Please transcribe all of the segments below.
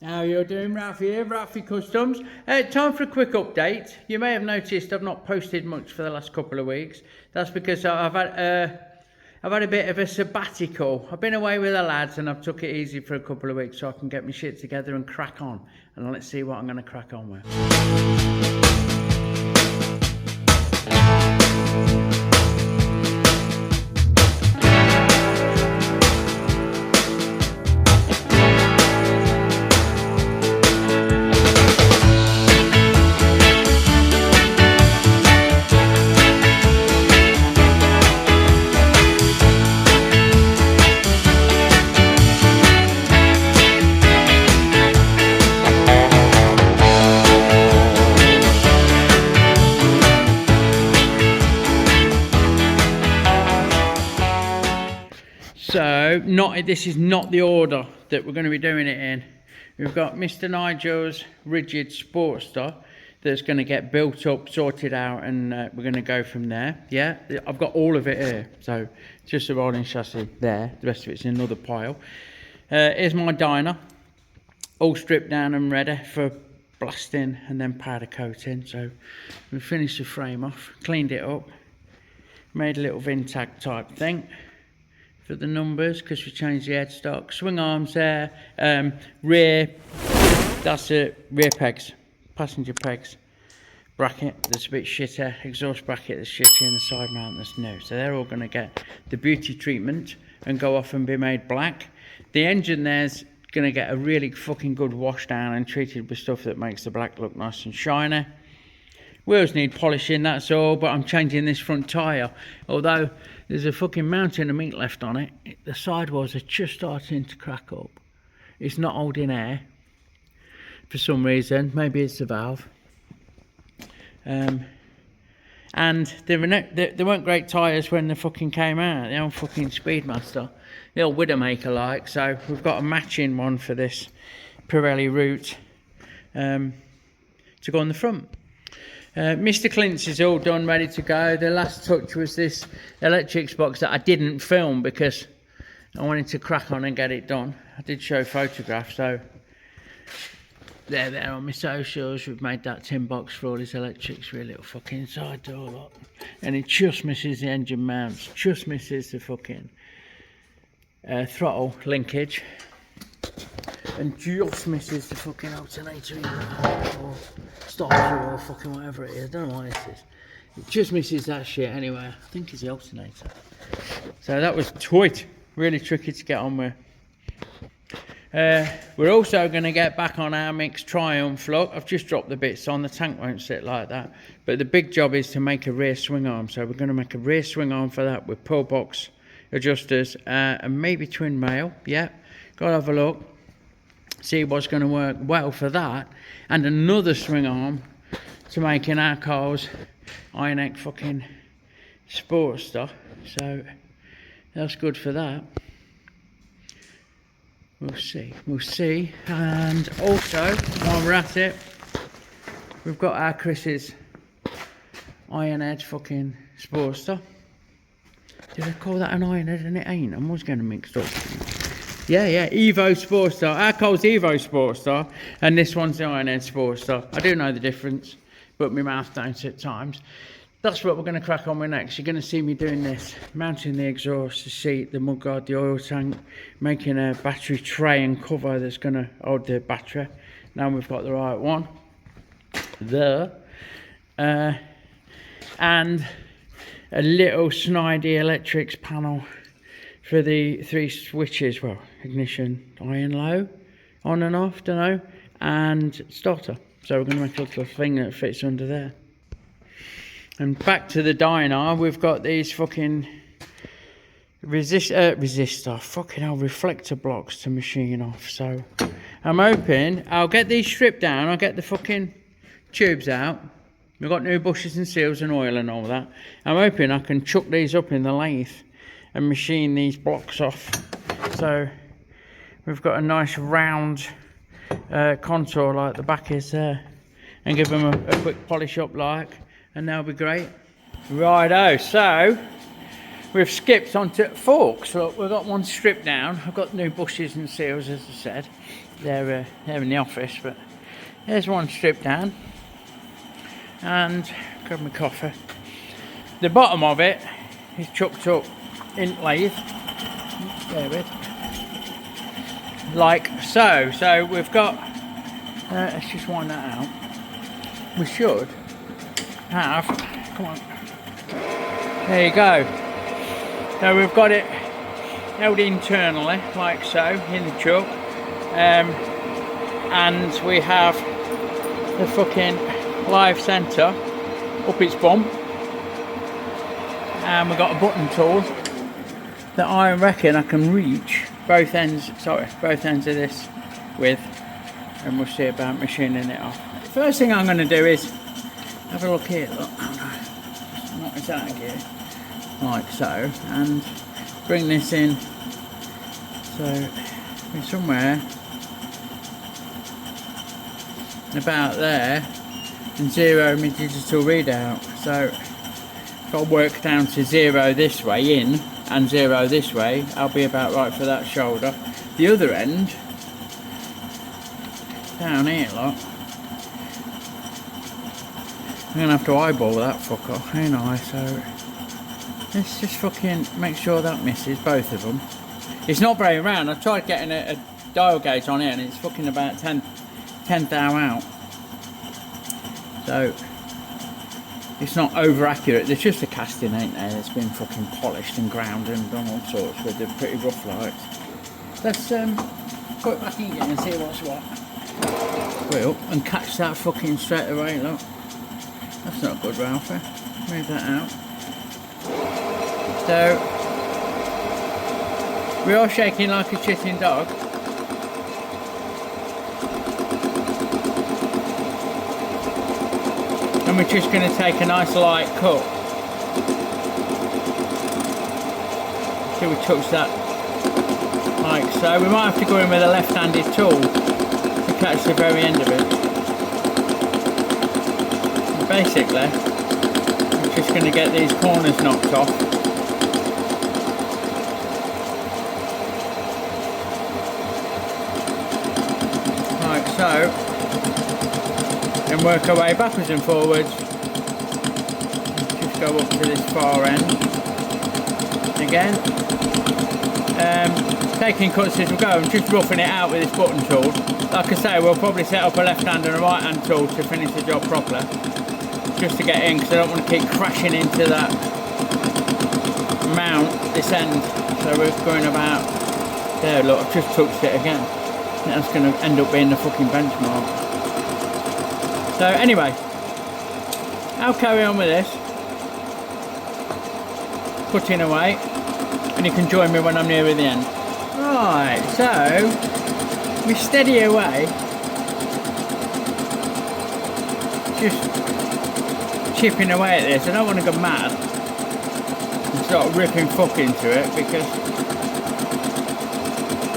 How you doing, Ralfy here, Ralfy Customs. Time for a quick update. You may have noticed I've not posted much for the last couple of weeks. That's because I've had a bit of a sabbatical. I've been away with the lads and I've took it easy for a couple of weeks so I can get my shit together and crack on. And let's see what I'm going to crack on with. So, this is not the order that we're going to be doing it in. We've got Mr. Nigel's rigid Sportster that's going to get built up, sorted out, and we're going to go from there. Yeah, I've got all of it here. So, just the rolling chassis there. The rest of it's in another pile. Here's my dyno, all stripped down and ready for blasting and then powder coating. So, we finished the frame off, cleaned it up, made a little Vintag type thing for the numbers because we changed the headstock. Swing arms there, rear, that's it, rear pegs, passenger pegs, bracket that's a bit shitter, exhaust bracket that's shitty, and the side mount that's new. So they're all going to get the beauty treatment and go off and be made black. The engine there's going to get a really fucking good wash down and treated with stuff that makes the black look nice and shiny. Wheels need polishing, that's all, but I'm changing this front tyre. Although there's a fucking mountain of meat left on it, the sidewalls are just starting to crack up. It's not holding air for some reason. Maybe it's the valve. And they weren't great tyres when they fucking came out. The old fucking Speedmaster, the old Widowmaker like. So we've got a matching one for this Pirelli route to go on the front. Mr. Clint's is all done, ready to go. The last touch was this electrics box that I didn't film because I wanted to crack on and get it done. I did show photographs, so they're there on my socials. We've made that tin box for all his electrics, with a little fucking side door lock. And it just misses the engine mounts, just misses the fucking throttle linkage. And just misses the fucking alternator or starter or fucking whatever it is. I don't know what this is. It just misses that shit anyway. I think it's the alternator. So that was tight. Really tricky to get on with. We're also going to get back on our mixed Triumph look. I've just dropped the bits on. The tank won't sit like that. But the big job is to make a rear swing arm. So we're going to make a rear swing arm for that with pull box adjusters and maybe twin rail. Yeah, got to have a look. See what's going to work well for that, and another swing arm to make in our car's iron neck fucking Sportster. So that's good for that. We'll see. And also, while we're at it, we've got our Chris's iron head fucking Sportster. Did I call that an iron head and it ain't? I'm always getting mixed up. Yeah, Evo Sportster. Our car's Evo Sportster, and this one's the Iron Head Sportster. I do know the difference, but my mouth don't at times. That's what we're going to crack on with next. You're going to see me doing this, mounting the exhaust, the seat, the mudguard, the oil tank, making a battery tray and cover that's going to hold the battery. Now we've got the right one there, and a little snidey electrics panel for the 3 switches, well, ignition, high and low, on and off, don't know, and starter. So we're going to make a little thing that fits under there. And back to the dyno, we've got these fucking reflector blocks to machine off. So I'm hoping I'll get these stripped down, I'll get the fucking tubes out. We've got new bushes and seals and oil and all that. I'm hoping I can chuck these up in the lathe and machine these blocks off. So we've got a nice round contour like the back is there, and give them a quick polish up like, and they'll be great. Righto, so we've skipped onto forks. Look, we've got one stripped down. I've got new bushes and seals, as I said. They're in the office, but there's one stripped down. And grab my coffee. The bottom of it is chucked up in lathe. There it. Like so. So we've got. Let's just wind that out. We should have. Come on. There you go. So we've got it held internally, like so, in the chuck. And we have the fucking live centre up its bum. And we've got a button tool that I reckon I can reach both ends of this with. And we'll see about machining it off. First thing I'm going to do is have a look here. Look, not exact gear, like so, and bring this in. So somewhere about there, and zero my digital readout. So if I work down to 0 this way in and 0 this way, I'll be about right for that shoulder. The other end down here, look. I'm gonna have to eyeball that fucker, ain't I? So let's just fucking make sure that misses both of them. It's not very round. I've tried getting a dial gauge on it and it's fucking about 10 thou out. So it's not over accurate. There's just a casting, ain't there? It's been fucking polished and ground and done all sorts with the pretty rough lights. Let's put it back in again and see what's what. Well, and catch that fucking straight away, look. That's not good, Ralfy. Move that out. So, we are shaking like a shitting dog. And we're just going to take a nice light cut. So we touch that like so. We might have to go in with a left-handed tool to catch the very end of it. And basically, we're just going to get these corners knocked off. Like so. And work our way backwards and forwards. Just go up to this far end. Again. Taking cuts as we go and just roughing it out with this button tool. Like I say, we'll probably set up a left hand and a right hand tool to finish the job properly. Just to get in, because I don't want to keep crashing into that mount, this end. So we're going about there, look, I've just touched it again. That's going to end up being the fucking benchmark. So anyway, I'll carry on with this, putting away, and you can join me when I'm near the end. Right, so we steady away, just chipping away at this. I don't want to go mad and start ripping fuck into it because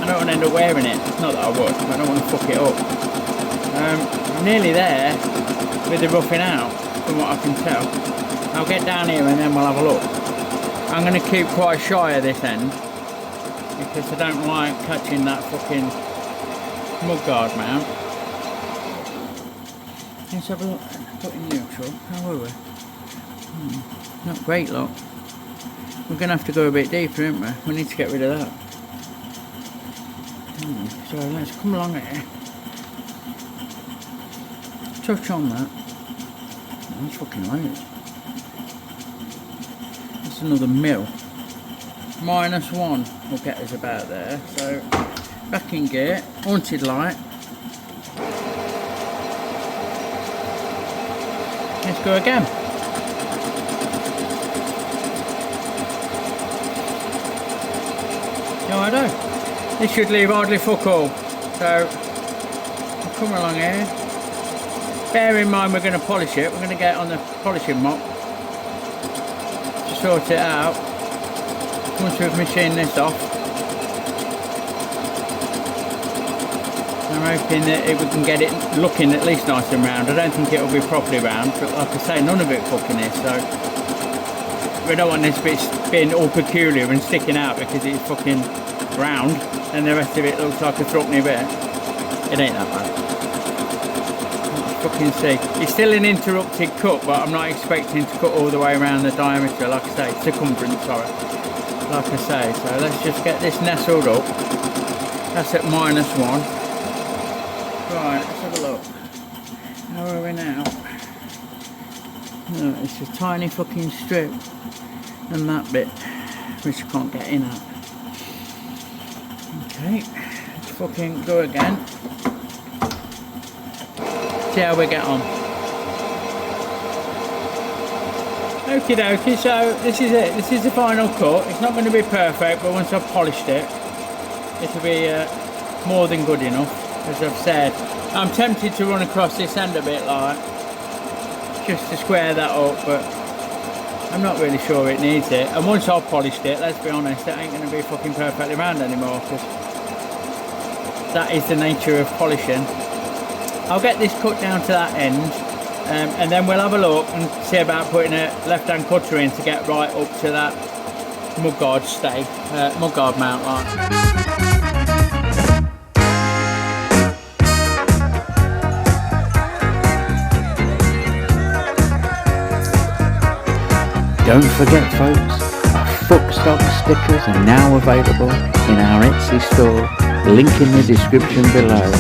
I don't want to end up wearing it. Not that I would, but I don't want to fuck it up. I'm nearly there with the roughing out, from what I can tell. I'll get down here and then we'll have a look. I'm going to keep quite shy of this end because I don't like catching that fucking mudguard mount. Let's have a look. Put in neutral. How were we? Not great, look. We're going to have to go a bit deeper, aren't we? We need to get rid of that. So let's come along here. Touch on that. That's fucking right. That's another mil. -1 will get us about there. So back in gear, haunted light. Let's go again. No, I don't. This should leave hardly fuck all. So I'll come along here. Bear in mind we're going to polish it. We're going to get on the polishing mop to sort it out. Once we've machined this off, I'm hoping that we can get it looking at least nice and round. I don't think it'll be properly round, but like I say, none of it fucking is, so we don't want this bit being all peculiar and sticking out because it's fucking round and the rest of it looks like a threepenny bit. It ain't that bad. Fucking see. It's still an interrupted cut, but I'm not expecting to cut all the way around the diameter, like I say, circumference, sorry. Like I say, so let's just get this nestled up. That's at -1. Right, let's have a look. How are we now? Oh, it's a tiny fucking strip. And that bit, which I can't get in at. Okay, let's fucking go again. See how we get on. Okie dokie, so this is it. This is the final cut. It's not going to be perfect, but once I've polished it, it'll be more than good enough, as I've said. I'm tempted to run across this end a bit like, just to square that up, but I'm not really sure it needs it. And once I've polished it, let's be honest, it ain't going to be fucking perfectly round anymore, because that is the nature of polishing. I'll get this cut down to that end, and then we'll have a look and see about putting a left-hand cutter in to get right up to that mudguard mudguard mount line. Don't forget folks, our Fuckstock stickers are now available in our Etsy store, link in the description below.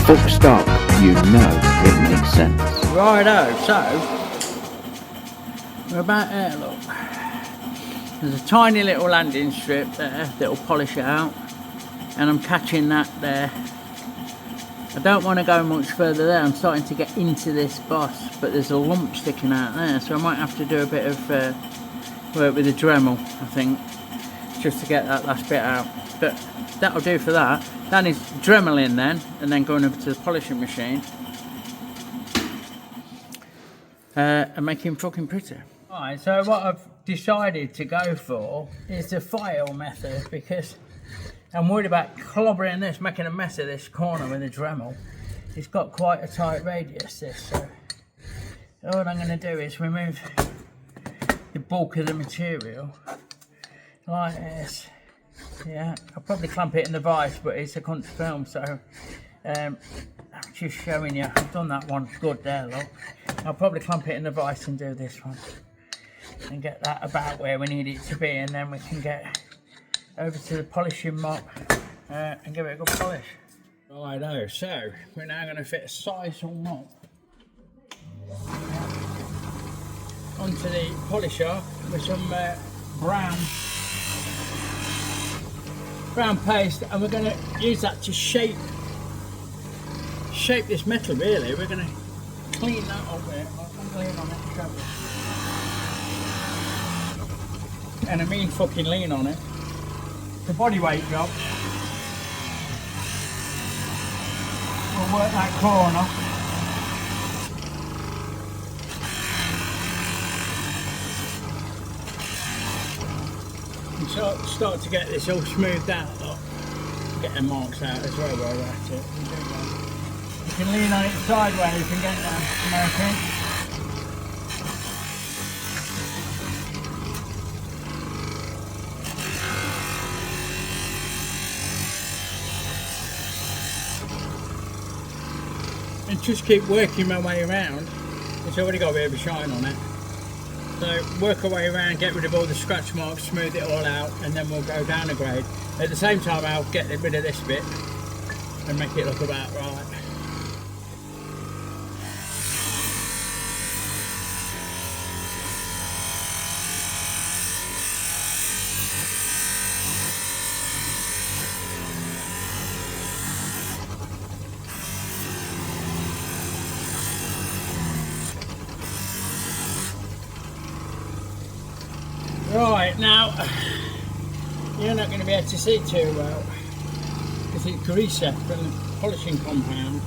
Fuckstock, you know it makes sense. Righto, so we're about there, look. There's a tiny little landing strip there that'll polish it out, and I'm catching that there. I don't want to go much further there. I'm starting to get into this boss, but there's a lump sticking out there, so I might have to do a bit of work with a Dremel, I think, just to get that last bit out. But that'll do for that. That is Dremeling then, and then going over to the polishing machine and making fucking pretty. Alright, so what I've decided to go for is the file method, because I'm worried about clobbering this, making a mess of this corner with a Dremel. It's got quite a tight radius, this, so all I'm going to do is remove the bulk of the material like this. Yeah, I'll probably clamp it in the vise, but it's a cunt film, so I'm just showing you. I've done that one good there, look. I'll probably clamp it in the vise and do this one and get that about where we need it to be, and then we can get over to the polishing mop and give it a good polish. Righto, so we're now going to fit a sisal mop onto the polisher with some brown paste, and we're going to use that to shape this metal. Really, we're going to clean that up there. I'll clean on it, and I mean fucking lean on it. The body weight job. We'll work that corner. And start to get this all smoothed out, look. Get the marks out as well while we're at it. You can lean on it sideways and get that marking. And just keep working my way around. It's already got a bit of a shine on it. So work our way around, get rid of all the scratch marks, smooth it all out, and then we'll go down a grade. At the same time, I'll get rid of this bit and make it look about right. Right, now you're not going to be able to see too well because it's greaser from the polishing compound,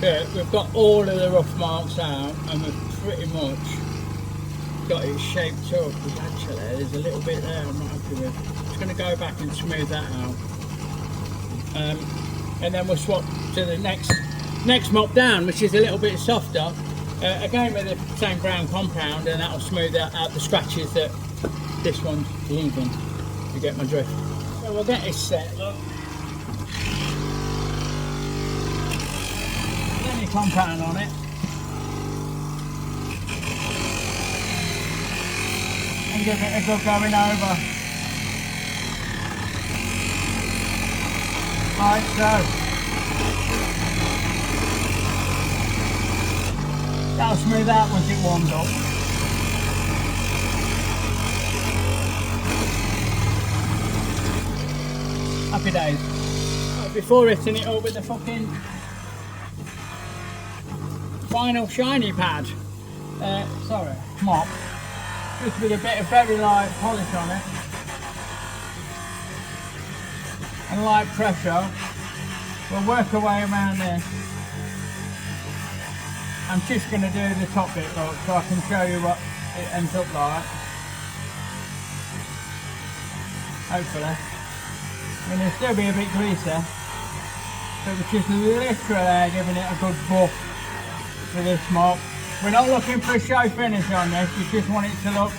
but we've got all of the rough marks out and we've pretty much got it shaped up, because actually there's a little bit there I'm not happy with. I'm just going to go back and smooth that out, and then we'll swap to the next mop down, which is a little bit softer, Again with the same brown compound, and that'll smooth out the scratches that this one's leaving. You get my drift. So we'll get this set, look. Plenty of compound on it. And give it a good going over. Like so. That'll smooth out once it warms up. Happy days. Before hitting it up with the fucking final shiny pad, mop, just with a bit of very light polish on it and light pressure, we'll work our way around this. I'm just going to do the top bit, look, so I can show you what it ends up like. Hopefully. I mean, it'll still be a bit greasy, but we're just literally giving it a good buff with this mop. We're not looking for a show finish on this, we just want it to look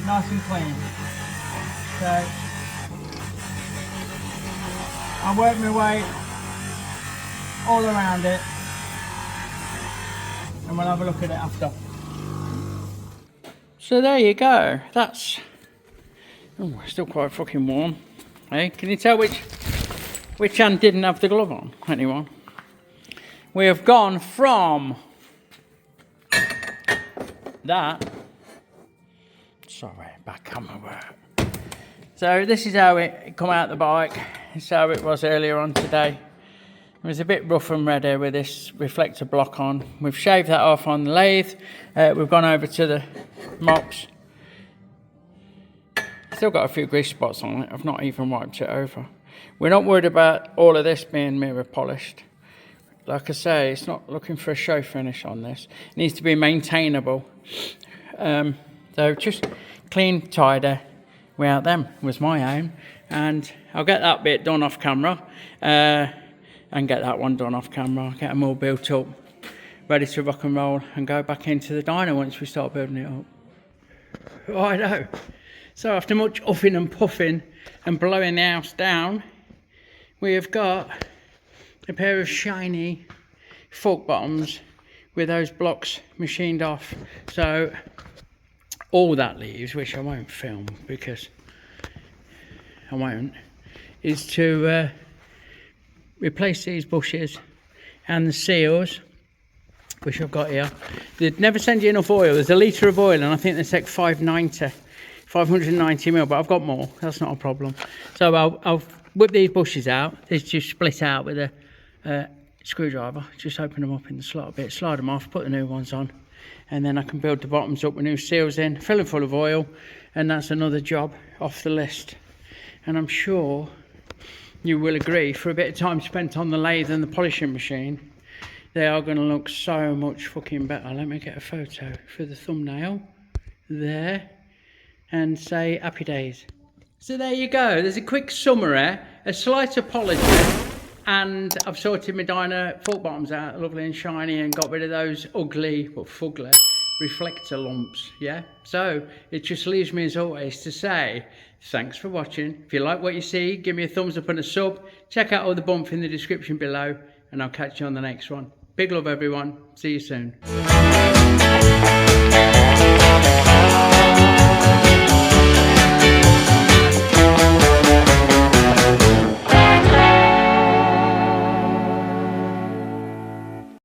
nice and clean. So, I'll work my way all around it, and we'll have a look at it after. So there you go, that's, oh, still quite fucking warm. Hey, can you tell which hand didn't have the glove on? Anyone? We have gone from that. Sorry, back camera work. So this is how it come out the bike. This is how it was earlier on today. It was a bit rough and ready with this reflector block on. We've shaved that off on the lathe. We've gone over to the mops. Still got a few grease spots on it. I've not even wiped it over. We're not worried about all of this being mirror polished. Like I say, it's not looking for a show finish on this. It needs to be maintainable. So just clean, tidy, without them was my aim. And I'll get that bit done off camera. And get that one done off camera. Get them all built up, ready to rock and roll, and go back into the dyno once we start building it up. Oh, I know. So after much uffing and puffing and blowing the house down, we have got a pair of shiny fork bottoms with those blocks machined off. So all that leaves, which I won't film because I won't, is to replace these bushes and the seals, which I've got here. They'd never send you enough oil. There's a litre of oil and I think they take 590 mil, but I've got more. That's not a problem. So I'll whip these bushes out. These just split out with a screwdriver. Just open them up in the slot a bit, slide them off, put the new ones on, and then I can build the bottoms up with new seals in, fill them full of oil, and that's another job off the list. And I'm sure you will agree, for a bit of time spent on the lathe and the polishing machine, they are going to look so much fucking better. Let me get a photo for the thumbnail there and say happy days. So there you go, there's a quick summary, a slight apology, and I've sorted my dyno fork bottoms out lovely and shiny and got rid of those ugly, but fugly reflector lumps. Yeah, so it just leaves me as always to say thanks for watching. If you like what you see, give me a thumbs up and a sub. Check out all the bump in the description below, and I'll catch you on the next one. Big love everyone, see you soon.